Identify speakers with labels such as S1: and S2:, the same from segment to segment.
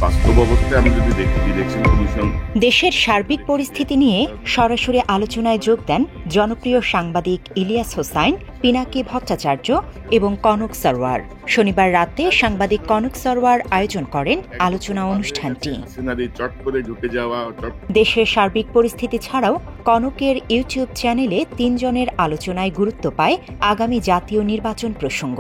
S1: বাস্তব অবস্থায় আমি যদি দেখি ইলেকশন কমিশন
S2: দেশের সার্বিক পরিস্থিতি নিয়ে সরাসরি আলোচনায় যোগ দেন জনপ্রিয় সাংবাদিক ইলিয়াস হোসাইন, পিনাকি ভট্টাচার্য এবং কনক সরওয়ার। শনিবার রাতে সাংবাদিক কনক সরওয়ার আয়োজন করেন আলোচনা অনুষ্ঠানটি। দেশের সার্বিক পরিস্থিতি ছাড়াও কনকের ইউটিউব চ্যানেলে ৩ জনের আলোচনায় গুরুত্ব পায় আগামী জাতীয় নির্বাচন প্রসঙ্গ।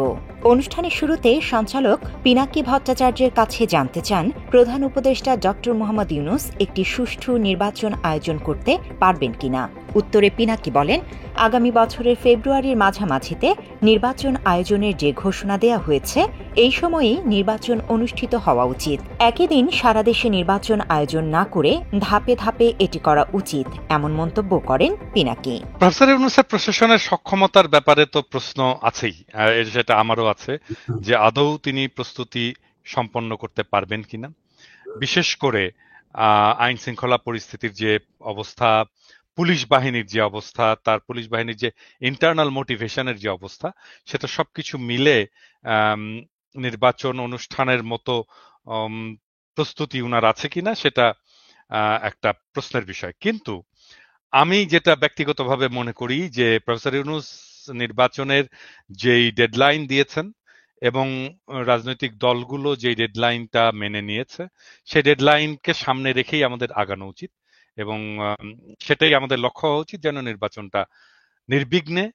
S2: অনুষ্ঠানের শুরুতে সঞ্চালক পিনাকি ভট্টাচার্যের কাছে জানতে চান প্রধান উপদেষ্টা ডক্টর মোহাম্মদ ইউনূস একটি সুষ্ঠু নির্বাচন আয়োজন করতে পারবেন কিনা। উত্তরে পিনাকি বলেন, আগামী বছরের ফেব্রুয়ারির মাঝামাঝিতে নির্বাচন আয়োজনের যে ঘোষণা দেয়া হয়েছে এই সময়েই নির্বাচন অনুষ্ঠিত হওয়া উচিত। একই দিন সারা দেশে নির্বাচন আয়োজন না করে ধাপে ধাপে এটি করা উচিত, এমন মন্তব্য করেন পিনাকি।
S3: প্রফেসর ইউনূসের প্রশাসনের সক্ষমতার ব্যাপারে তো প্রশ্ন আছেই, সেটা আমারও আছে যে আদৌ তিনি প্রস্তুতি সম্পন্ন করতে পারবেন কিনা। বিশেষ করে আইন শৃঙ্খলা পরিস্থিতির যে অবস্থা, পুলিশ বাহিনীর যে অবস্থা, তার পুলিশ বাহিনীর যে ইন্টারনাল মোটিভেশনের যে অবস্থা, সেটা সবকিছু মিলে নির্বাচন অনুষ্ঠানের মতো প্রস্তুতি উনার আছে কিনা সেটা একটা প্রশ্নের বিষয়। কিন্তু আমি যেটা ব্যক্তিগতভাবে মনে করি যে প্রফেসর ইউনূস নির্বাচনের যেই ডেডলাইন দিয়েছেন এবং রাজনৈতিক দলগুলো যে ডেডলাইনটা মেনে নিয়েছে, সেই ডেডলাইনকে সামনে রেখেই আমাদের আগানো উচিত এবং সেটাই আমাদের লক্ষ্য হওয়া উচিত যেন নির্বাচনটা নির্বিঘ্নে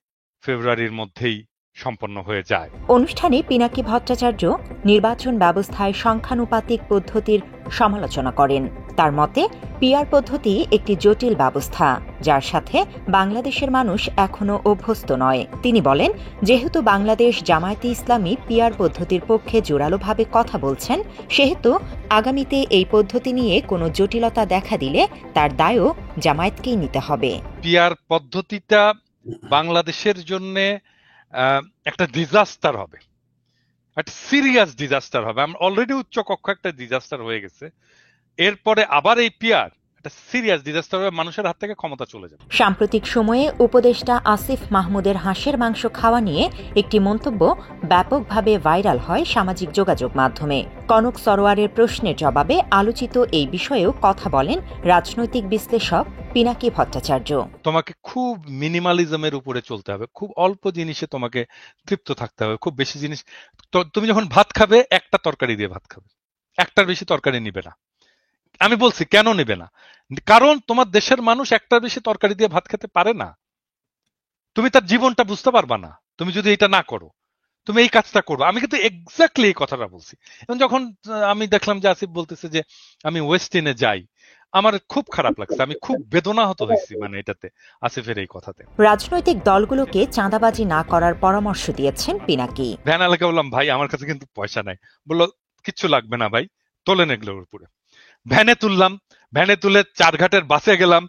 S3: ফেব্রুয়ারির মধ্যেই সম্পন্ন হয়ে যায়।
S2: অনুষ্ঠানে পিনাকি ভট্টাচার্য নির্বাচন ব্যবস্থায় সংখ্যানুপাতিক পদ্ধতির সমালোচনা করেন। তার মতে পিআর পদ্ধতি একটি জটিল ব্যবস্থা যার সাথে বাংলাদেশের মানুষ এখনো অভ্যস্ত নয়। তিনি বলেন, যেহেতু বাংলাদেশ জামায়াতে ইসলামী পিআর পদ্ধতির পক্ষে জোরালোভাবে কথা বলছেন, সেহেতু আগামীতে এই পদ্ধতি নিয়ে কোনো জটিলতা দেখা দিলে তার দায়ও জামায়াতকেই নিতে হবে।
S3: পিআর পদ্ধতিটা বাংলাদেশের জন্য একটা ডিজাস্টার হবে, একটা সিরিয়াস ডিজাস্টার হবে। আমরা অলরেডি উচ্চ কক্ষ একটা ডিজাস্টার হয়ে গেছে, এরপরে আবার এই পিআর একটা সিরিয়াস ডিজাস্টার হবে, মানুষের হাত থেকে ক্ষমতা চলে যাবে।
S2: সাম্প্রতিক সময়ে উপদেষ্টা আসিফ মাহমুদের হাঁসের মাংস খাওয়া নিয়ে একটি মন্তব্য ব্যাপকভাবে ভাইরাল হয় সামাজিক যোগাযোগ মাধ্যমে। কনক সরওয়ারের প্রশ্নের জবাবে আলোচিত এই বিষয়েও কথা বলেন রাজনৈতিক বিশ্লেষক পিনাকি ভট্টাচার্য।
S3: তোমাকে খুব মিনিমালিজমের উপরে চলতে হবে, খুব অল্প জিনিসে তোমাকে তৃপ্ত থাকতে হবে। খুব বেশি জিনিস, তুমি যখন ভাত খাবে একটা তরকারি দিয়ে ভাত খাবে, একটার বেশি তরকারি নিবে না। আমি বলছি কেন নেবে না, কারণ তোমার দেশের মানুষ একটার বেশি তরকারি দিয়ে ভাত খেতে পারে না। তুমি তার জীবনটা বুঝতে পারবা না তুমি যদি এটা না করো, তুমি এই কাজটা করবো। আমি কিন্তু এক্স্যাক্টলি এই কথাটা বলছি। এবং যখন আমি দেখলাম যে আসিফ বলতেছে যে আমি ওয়েস্ট ইন্ডে যাই, আমার খুব খারাপ লাগছে, আমি খুব বেদনাহত হয়েছি মানে এটাতে, আসিফের এই কথাতে।
S2: রাজনৈতিক দলগুলোকে চাঁদাবাজি না করার পরামর্শ দিয়েছেন পিনাকি।
S3: ভ্যান আলাকে বললাম, ভাই আমার কাছে কিন্তু পয়সা নাই। বললো কিচ্ছু লাগবে না ভাই, তোলেন এগুলোর উপরে। ভ্যানে তুললাম, ভ্যানে তুলে চারঘাটের বাসে গেলাম,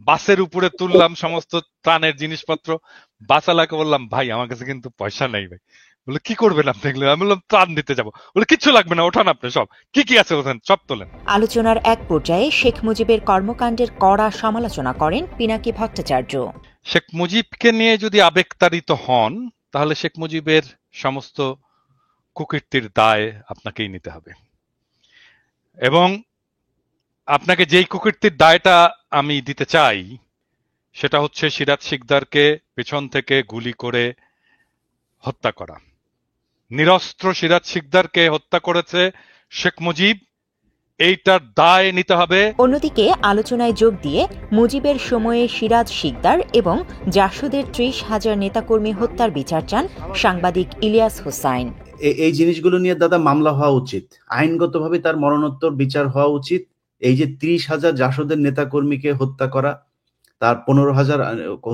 S3: বাসের উপরে তুললাম সমস্ত ত্রাণের জিনিসপত্র। বাসওয়ালাকে বললাম, ভাই আমার কাছে কিন্তু পয়সা নাই ভাই। বলে কি করবেন আপনি এগুলো? আমি বললাম ত্রাণ দিতে যাবো। বলে কিচ্ছু লাগবে না, ওঠান আপনি, সব কি কি আছে ওখানে সব তোলেন।
S2: আলোচনার এক পর্যায়ে শেখ মুজিবের কর্মকাণ্ডের কড়া সমালোচনা করেন পিনাকি ভট্টাচার্য।
S3: শেখ মুজিবকে নিয়ে যদি আবেগতাড়িত হন, তাহলে শেখ মুজিবের সমস্ত কুকীর্তির দায় আপনাকেই নিতে হবে। এবং আপনাকে যেই কুকীর্তির দায়টা আমি দিতে চাই সেটা হচ্ছে সিরাজ শিকদারকে পেছন থেকে গুলি করে হত্যা করা। নিরস্ত্র সিরাজ শিকদারকে হত্যা করেছে শেখ মুজিব, এইটার দায় নিতে হবে।
S2: অন্যদিকে আলোচনায় যোগ দিয়ে মুজিবের সময়ে সিরাজ শিকদার এবং জাসদের ৩০,০০০ নেতাকর্মী হত্যার বিচার চান সাংবাদিক ইলিয়াস হোসাইন।
S4: এই জিনিসগুলো নিয়ে দাদা মামলা হওয়া উচিত, আইনগতভাবে তার মরণোত্তর বিচার হওয়া উচিত। এই যে ৩০,০০০ জাসদের নেতাকর্মীকে হত্যা করা, তার ১৫,০০০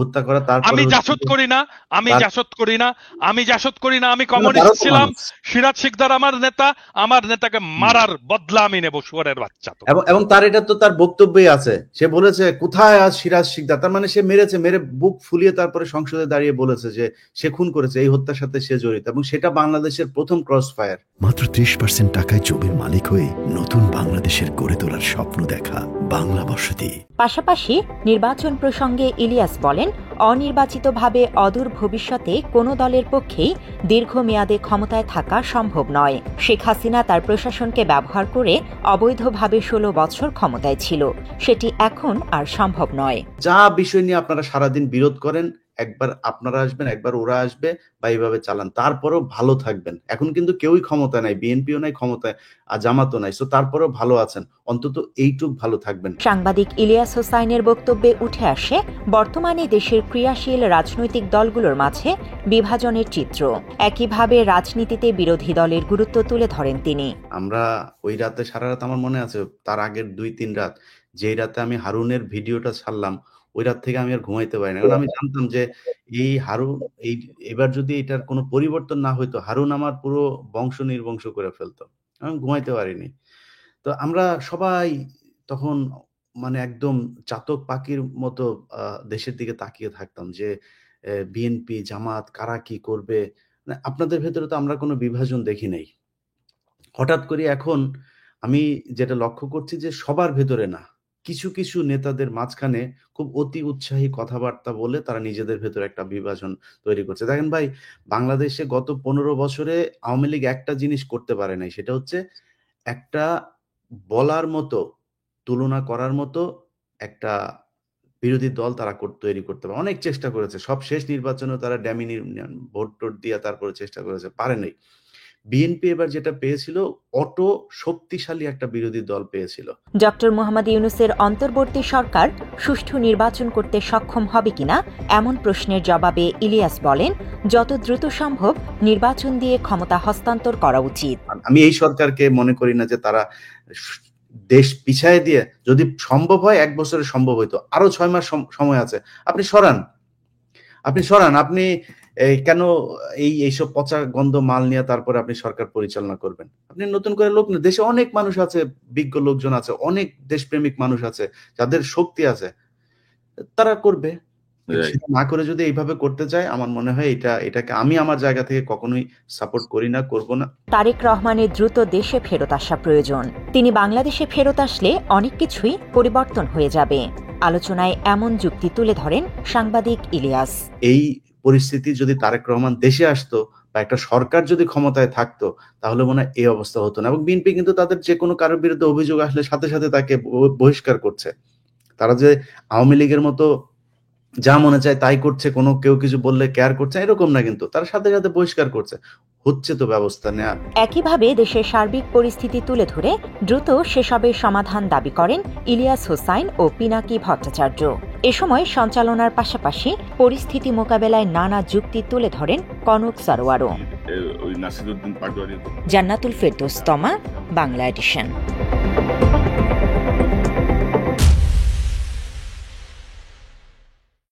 S4: হত্যা করা, তারপর
S3: আমি জাসদ করি না, আমি জাসদ করি না, আমি জাসদ করি না, আমি কমিউনিস্ট ছিলাম। সিরাজ শিকদার আমার নেতা, আমার নেতাকে মারার বদলা আমি নেব, শুয়োরের বাচ্চা।
S4: এবং তার এটা তো তার বক্তব্যই আছে, সে বলেছে কোথায় আজ সিরাজ শিকদার, তার মানে সে মেরেছে, মেরে বুক ফুলিয়ে তারপরে সংসদে দাঁড়িয়ে বলেছে যে সে খুন করেছে, এই হত্যার সাথে সে জড়িত, এবং সেটা বাংলাদেশের প্রথম ক্রস ফায়ার।
S5: মাত্র ৩০% টাকায় জমির মালিক হয়ে নতুন বাংলাদেশের গড়ে তোলার স্বপ্ন দেখা বাংলা বসতি।
S2: পাশাপাশি নির্বাচন নির্বাচন প্রসঙ্গে ইলিয়াস বলেন, অনির্বাচিতভাবে অদূর ভবিষ্যতে কোনো দলের পক্ষেই দীর্ঘমেয়াদে ক্ষমতায় থাকা সম্ভব নয়। শেখ হাসিনা তার প্রশাসনকে ব্যবহার করে অবৈধভাবে 16 বছর ক্ষমতায় ছিল, সেটি এখন আর সম্ভব নয়।
S4: যা বিষয় নিয়ে আপনারা সারাদিন বিরোধ করেন, একবার আপনারা আসবেন, একবার ওরা আসবে, বা এইভাবে চালান, তারপরেও ভালো থাকবেন। এখন কিন্তু কেউই ক্ষমতা নাই, বিএনপিও নাই ক্ষমতায়, আর জামাতও নাই, সো তারপরেও ভালো আছেন, অন্তত এইটুক ভালো থাকবেন।
S2: সাংবাদিক ইলিয়াস হোসাইনের বক্তব্যে উঠে আসে বর্তমানে দেশের ক্রিয়াশীল রাজনৈতিক দলগুলোর মাঝে বিভাজনের চিত্র। একইভাবে রাজনীতিতে বিরোধী দলের গুরুত্ব তুলে ধরেন তিনি।
S4: আমরা ওই রাতে, সারা রাত আমার মনে আছে, তার আগের 2-3 রাত, যেই রাতে আমি হারুনের ভিডিওটা ছাড়লাম, ওই রাত থেকে আমি আর ঘুমাইতে পারি না। কারণ আমি জানতাম যে এই হারুন, এবার যদি এটার কোনো পরিবর্তন না হইতো, হারুন আমার পুরো বংশ নির্বংশ করে ফেলতো। আমি ঘুমাইতে পারিনি। তো আমরা সবাই তখন মানে একদম চাতক পাখির মতো দেশের দিকে তাকিয়ে থাকতাম যে বিএনপি, জামাত কারা কি করবে। মানে আপনাদের ভেতরে তো আমরা কোনো বিভাজন দেখি নাই। হঠাৎ করে এখন আমি যেটা লক্ষ্য করছি যে সবার ভেতরে না, কিছু কিছু নেতাদের মাঝখানে খুব অতি উৎসাহী কথাবার্তা বলে তারা নিজেদের ভেতরে একটা বিভাজন তৈরি করছে। দেখেন ভাই, বাংলাদেশে গত 15 বছরে আওয়ামী লীগ একটা জিনিস করতে পারে নাই, সেটা হচ্ছে একটা বলার মতো, তুলনা করার মতো একটা বিরোধী দল তারা তৈরি করতে পারে। অনেক চেষ্টা করেছে, সব শেষ নির্বাচনেও তারা ড্যামি ভোট টোট দিয়ে তারপরে চেষ্টা করেছে, পারে নাই। বিএনপি এবার যেটা পেয়েছিল, অটো শক্তিশালী একটা বিরোধী দল পেয়েছিল।
S2: ডক্টর মোহাম্মদ ইউনূসের অন্তর্বর্তী সরকার সুষ্ঠু নির্বাচন করতে সক্ষম হবে কিনা এমন প্রশ্নের জবাবে ইলিয়াস বলেন, যত দ্রুত সম্ভব নির্বাচন দিয়ে ক্ষমতা হস্তান্তর করা উচিত।
S4: আমি এই সরকারকে মনে করি না যে তারা দেশ পিছায় দিয়ে, যদি সম্ভব হয় 1 বছরে সম্ভব হইতো, আরো 6 মাস সময় আছে, আপনি সরান, আপনি কেন এইসব পচা গন্ধ মাল নিয়ে তারপরে আপনি সরকার পরিচালনা করবেন? আপনি নতুন করে লোক না, দেশে অনেক মানুষ আছে, বিজ্ঞ লোকজন আছে, অনেক দেশপ্রেমিক মানুষ আছে, যাদের শক্তি আছে, তারা করবে। সেটা না করে যদি এইভাবে করতে চায়, আমার মনে হয় এটাকে আমি আমার জায়গা থেকে কখনোই সাপোর্ট করি না, করব না।
S2: তারেক রহমানের দ্রুত দেশে ফেরত আসা প্রয়োজন। তিনি বাংলাদেশে ফেরত আসলে অনেক কিছুই পরিবর্তন হয়ে যাবে। আলোচনায় এমন যুক্তি তুলে ধরেন সাংবাদিক ইলিয়াস।
S4: এই পরিস্থিতি যদি তারেক রহমান দেশে আসতো, বা একটা সরকার যদি ক্ষমতায় থাকতো, তাহলে মনে হয় এই অবস্থা হতো না। এবং বিএনপি কিন্তু তাদের যে কোনো কারোর বিরুদ্ধে অভিযোগ আসলে সাথে সাথে তাকে বহিষ্কার করছে। তারা যে আওয়ামী লীগের মতো যা মনে চায় তাই করছে, কেউ কিছু বললে কেয়ার করছে, এরকম না, কিন্তু তারা সাথে সাথে বহিষ্কার করছে। হচ্ছে তো ব্যবস্থা নেওয়া।
S2: একইভাবে দেশের সার্বিক পরিস্থিতি তুলে ধরে দ্রুত সেসবের সমাধান দাবি করেন ইলিয়াস হোসাইন ও পিনাকি ভট্টাচার্য। এ সময় সঞ্চালনার পাশাপাশি পরিস্থিতি মোকাবেলায় নানা যুক্তি তুলে ধরেন কনক সারোয়ারও।
S1: ওই নাসিরউদ্দিন পাটোয়ারি।
S2: জান্নাতুল ফেরদৌস তমা, বাংলা এডিশন।